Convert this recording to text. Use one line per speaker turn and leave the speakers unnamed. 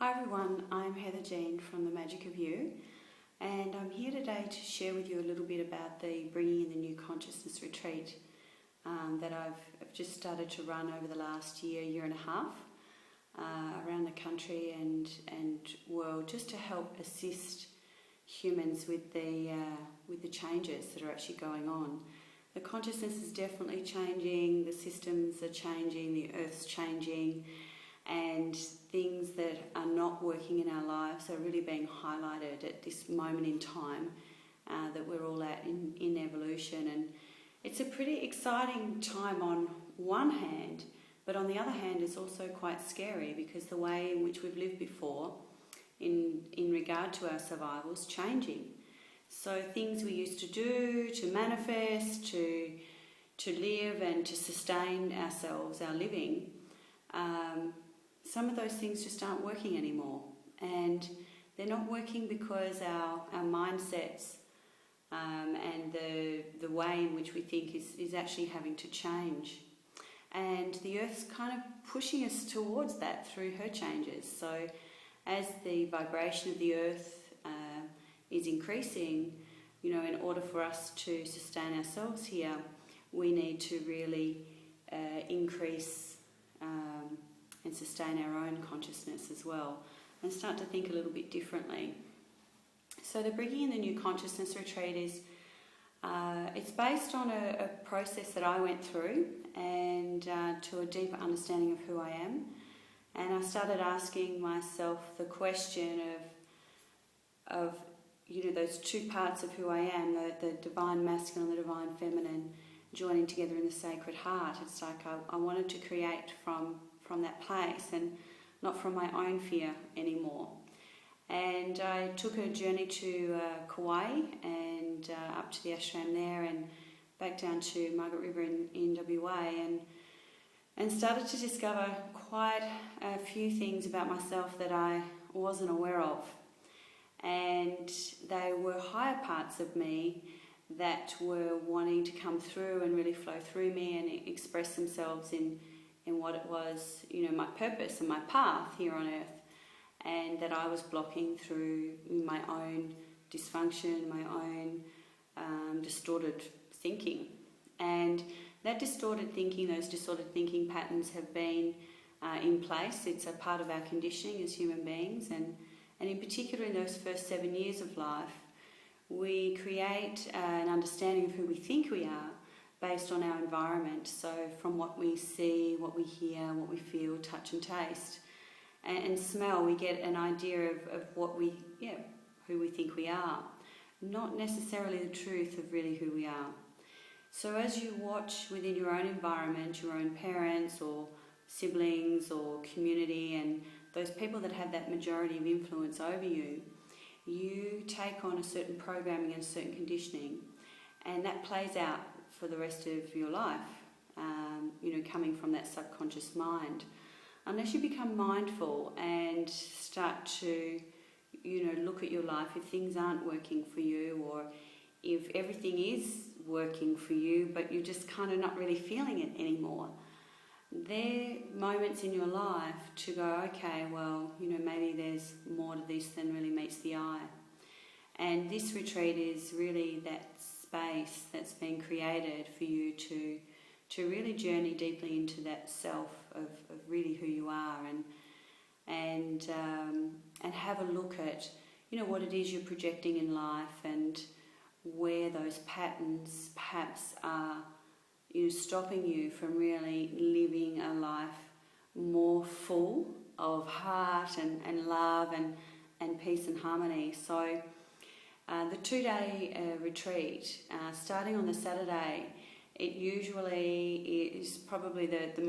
Hi everyone, I'm Heather Jean from The Magic of You, and I'm here today to share with you a little bit about the Bringing in the New Consciousness retreat that I've just started to run over the last year and a half around the country and world, just to help assist humans with the changes that are actually going on. The consciousness is definitely changing, the systems are changing, the earth's changing, and things that are not working in our lives are really being highlighted at this moment in time that we're all at in evolution. And it's a pretty exciting time on one hand, but on the other hand it's also quite scary, because the way in which we've lived before in regard to our survival is changing. So things we used to do to manifest, to live and to sustain ourselves, our living, some of those things just aren't working anymore. And they're not working because our mindsets and the way in which we think is actually having to change. And the Earth's kind of pushing us towards that through her changes. So as the vibration of the Earth is increasing, in order for us to sustain ourselves here, we need to really increase and sustain our own consciousness as well, and start to think a little bit differently. So the Bringing in the New Consciousness retreat is it's based on a process that I went through, and to a deeper understanding of who I am. And I started asking myself the question of those two parts of who I am, the divine masculine and the divine feminine, joining together in the sacred heart. It's like I wanted to create from that place and not from my own fear anymore. And I took a journey to Kauai and up to the ashram there and back down to Margaret River in WA, and started to discover quite a few things about myself that I wasn't aware of. And they were higher parts of me that were wanting to come through and really flow through me and express themselves in what it was, my purpose and my path here on earth, and that I was blocking through my own dysfunction, my own distorted thinking. And that distorted thinking, those distorted thinking patterns have been in place. It's a part of our conditioning as human beings, and in particular in those first 7 years of life, we create an understanding of who we think we are based on our environment. So from what we see, what we hear, what we feel, touch and taste, and smell, we get an idea of who we think we are, not necessarily the truth of really who we are. So as you watch within your own environment, your own parents or siblings or community, and those people that have that majority of influence over you, you take on a certain programming and a certain conditioning, and that plays out for the rest of your life, coming from that subconscious mind. Unless you become mindful and start to, look at your life, if things aren't working for you, or if everything is working for you but you're just kind of not really feeling it anymore, there are moments in your life to go, okay, well, maybe there's more to this than really meets the eye. And this retreat is really that space that's been created for you to really journey deeply into that self of really who you are, and have a look at what it is you're projecting in life, and where those patterns perhaps are stopping you from really living a life more full of heart and love and peace and harmony. So the 2-day retreat, starting on the Saturday, it usually is probably the